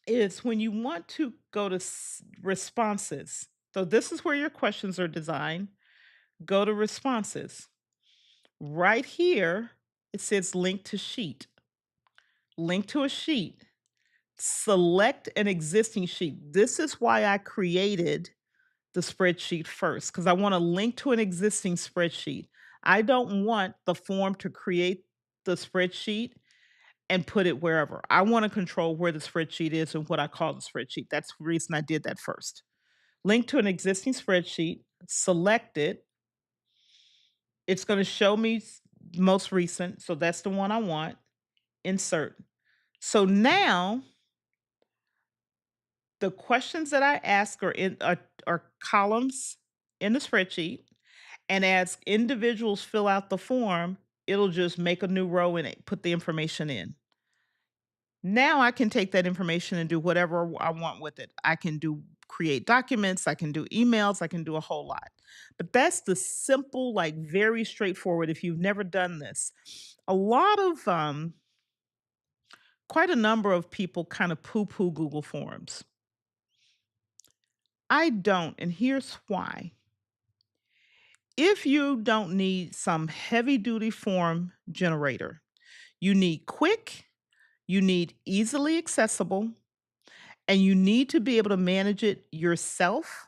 is when you want to go to responses. So this is where your questions are designed. Go to responses. Right here, it says link to sheet. Link to a sheet. Select an existing sheet. This is why I created the spreadsheet first, because I want to link to an existing spreadsheet. I don't want the form to create the spreadsheet and put it wherever. I want to control where the spreadsheet is and what I call the spreadsheet. That's the reason I did that first. Link to an existing spreadsheet, select it. It's going to show me most recent. So that's the one I want. Insert. So now the questions that I ask are columns in the spreadsheet. And as individuals fill out the form, it'll just make a new row and put the information in. Now I can take that information and do whatever I want with it. I can create documents, I can do emails, I can do a whole lot. But that's the simple, like very straightforward if you've never done this. A lot of quite a number of people kind of poo-poo Google Forms. I don't, and here's why. If you don't need some heavy duty form generator, you need quick, you need easily accessible, and you need to be able to manage it yourself.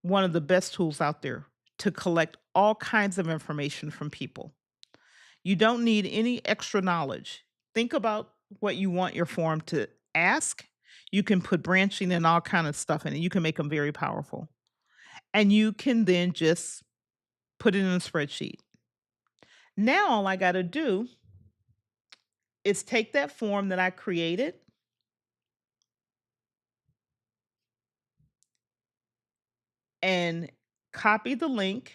One of the best tools out there to collect all kinds of information from people. You don't need any extra knowledge. Think about what you want your form to ask. You can put branching and all kind of stuff in it. You can make them very powerful. And you can then just put it in a spreadsheet. Now all I got to do is take that form that I created and copy the link.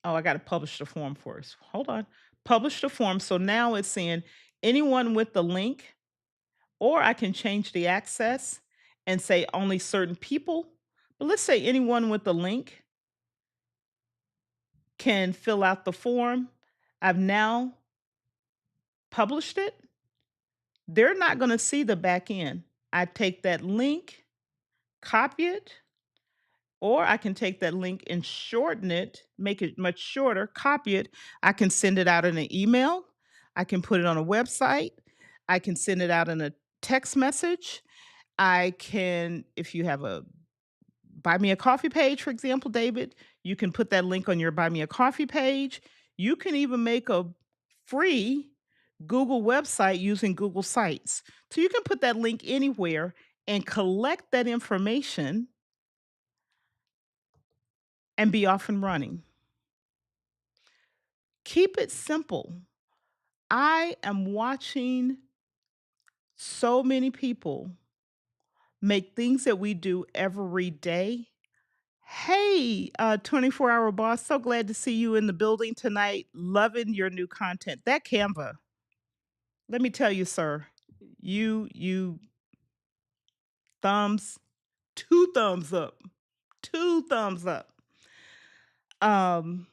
Oh, I got to publish the form first. Hold on. Publish the form. So now it's saying anyone with the link, or I can change the access and say only certain people. But let's say anyone with the link can fill out the form. I've now published it. They're not going to see the back end. I take that link, copy it, or I can take that link and shorten it, make it much shorter, copy it. I can send it out in an email. I can put it on a website. I can send it out in a text message. I can, if you have a buy me a coffee page, for example, David, you can put that link on your buy me a coffee page. You can even make a free Google website using Google Sites. So you can put that link anywhere and collect that information and be off and running. Keep it simple. I am watching so many people make things that we do every day. Hey, 24-hour boss, so glad to see you in the building tonight. Loving your new content. That Canva, let me tell you, sir, you thumbs, two thumbs up, two thumbs up. Um,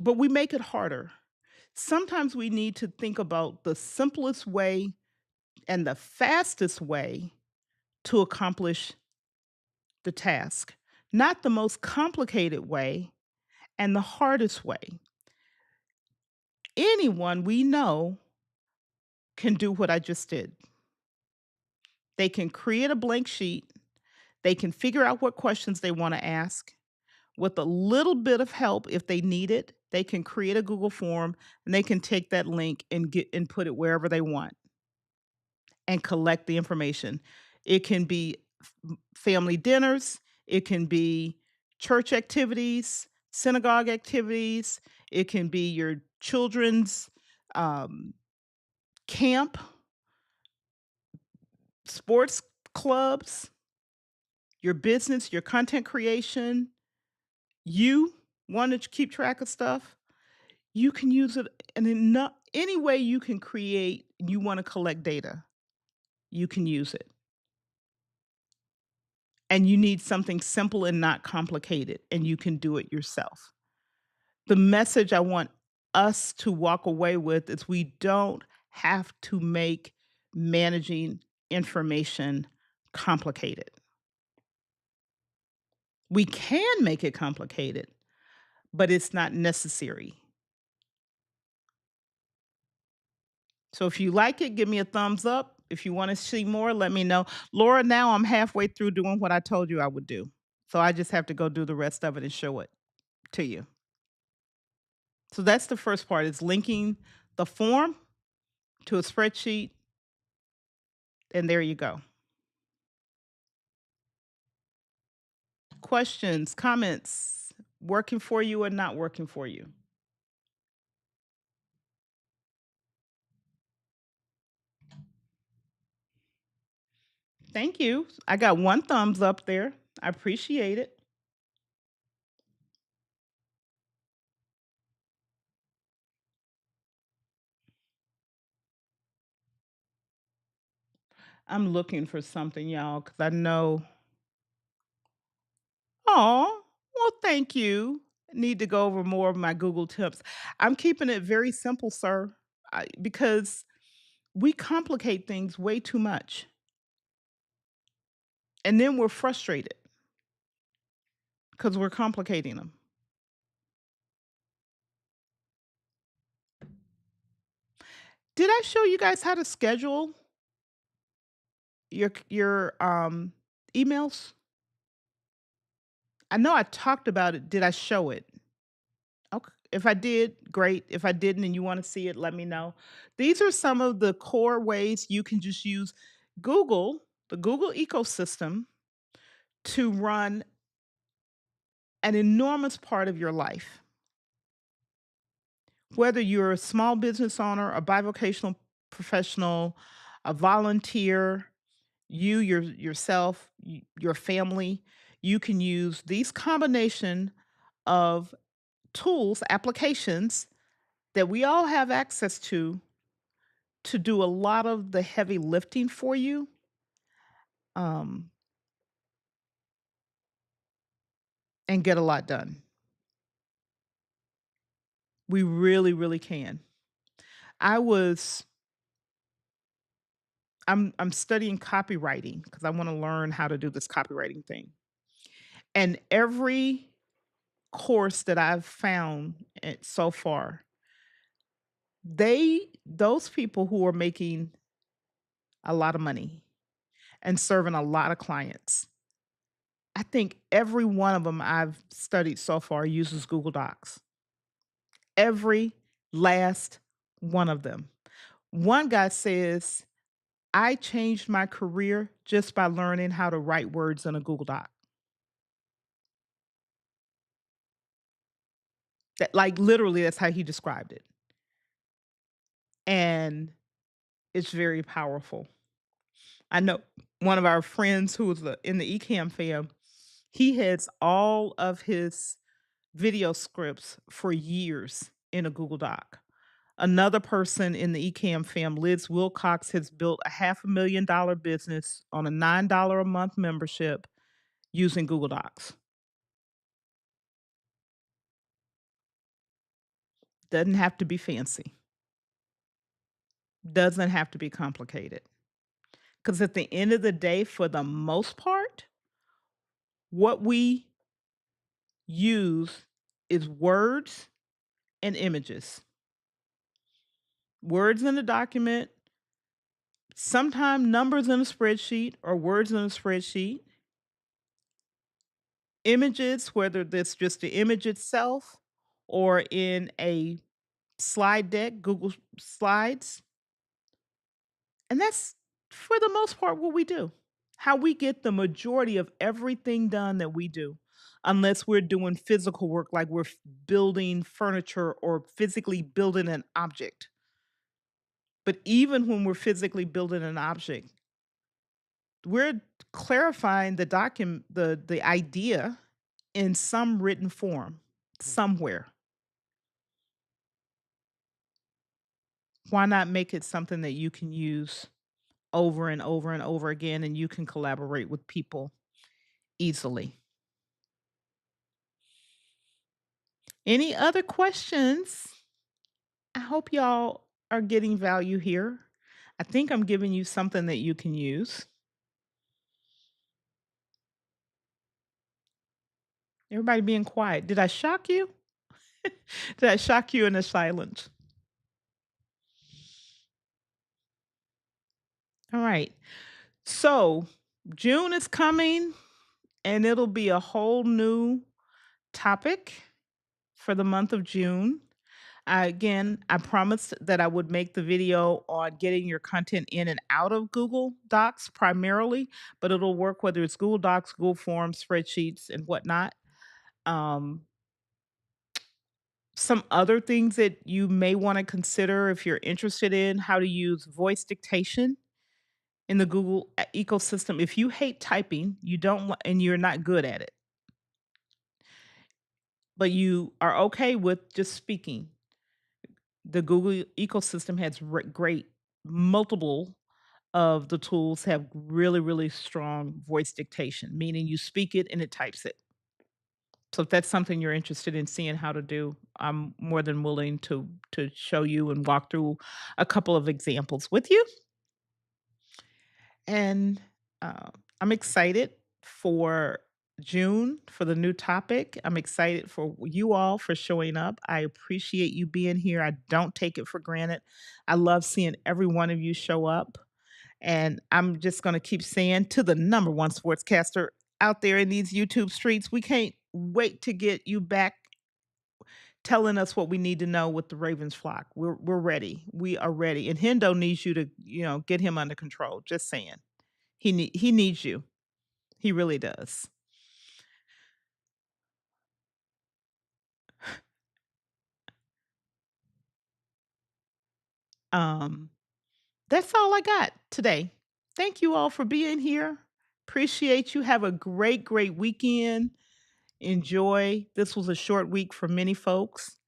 but we make it harder. Sometimes we need to think about the simplest way and the fastest way to accomplish the task, not the most complicated way and the hardest way. Anyone we know can do what I just did. They can create a blank sheet, they can figure out what questions they want to ask. With a little bit of help, if they need it, they can create a Google form and they can take that link and get and put it wherever they want and collect the information. It can be family dinners, it can be church activities, synagogue activities, it can be your children's um, camp, sports clubs, your business, your content creation. You want to keep track of stuff, you can use it in any way you can create, you want to collect data, you can use it. And you need something simple and not complicated, and you can do it yourself. The message I want us to walk away with is we don't have to make managing information complicated. We can make it complicated, but it's not necessary. So if you like it, give me a thumbs up. If you want to see more, let me know. Laura, now I'm halfway through doing what I told you I would do. So I just have to go do the rest of it and show it to you. So that's the first part is linking the form to a spreadsheet, and there you go. Questions, comments, working for you or not working for you? Thank you. I got one thumbs up there. I appreciate it. I'm looking for something, y'all, because I know. Oh, well, thank you. Need to go over more of my Google tips. I'm keeping it very simple, sir, because we complicate things way too much. And then we're frustrated because we're complicating them. Did I show you guys how to schedule your emails? I know I talked about it. Did I show it? Okay. If I did, great. If I didn't and you want to see it, let me know. These are some of the core ways you can just use Google, the Google ecosystem, to run an enormous part of your life. Whether you're a small business owner, a bivocational professional, a volunteer, yourself, your family, you can use these combination of tools, applications that we all have access to do a lot of the heavy lifting for you, um, and get a lot done. We really, really can. I was I'm studying copywriting because I want to learn how to do this copywriting thing. And every course that I've found so far, those people who are making a lot of money and serving a lot of clients, I think every one of them I've studied so far uses Google Docs. Every last one of them. One guy says, I changed my career just by learning how to write words in a Google Doc. That, like, literally, that's how he described it. And it's very powerful. I know one of our friends who was in the eCam fam, he has all of his video scripts for years in a Google Doc. Another person in the eCam fam, Liz Wilcox, has built a $500,000 business on a $9 a month membership using Google Docs. Doesn't have to be fancy. Doesn't have to be complicated. Because at the end of the day, for the most part, what we use is words and images. Words in a document, sometimes numbers in a spreadsheet or words in a spreadsheet, images, whether that's just the image itself or in a slide deck, Google Slides. And that's for the most part what we do. How we get the majority of everything done that we do, unless we're doing physical work like we're building furniture or physically building an object. But even when we're physically building an object, we're clarifying the idea in some written form somewhere. Why not make it something that you can use over and over and over again and you can collaborate with people easily? Any other questions? I hope y'all are getting value here. I think I'm giving you something that you can use. Everybody being quiet. Did I shock you? Did I shock you in the silence? All right. So, June is coming and it'll be a whole new topic for the month of June. I promised that I would make the video on getting your content in and out of Google Docs primarily, but it'll work whether it's Google Docs, Google Forms, spreadsheets, and whatnot. Um, some other things that you may want to consider if you're interested in how to use voice dictation in the Google ecosystem. If you hate typing, you don't and you're not good at it, but you are okay with just speaking, the Google ecosystem has great multiple of the tools have really, really strong voice dictation, meaning you speak it and it types it. So if that's something you're interested in seeing how to do, I'm more than willing to show you and walk through a couple of examples with you. And uh, I'm excited for June for the new topic. I'm excited for you all for showing up. I appreciate you being here. I don't take it for granted. I love seeing every one of you show up. And I'm just going to keep saying to the number one sportscaster out there in these YouTube streets, we can't wait to get you back telling us what we need to know with the Ravens flock. We're ready. We are ready. And Hendo needs you to, get him under control. Just saying. He needs you. He really does. Um, that's all I got today. Thank you all for being here. Appreciate you. Have a great, great weekend. Enjoy. This was a short week for many folks.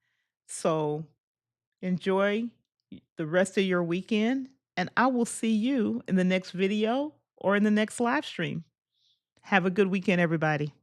So enjoy the rest of your weekend. And I will see you in the next video or in the next live stream. Have a good weekend, everybody.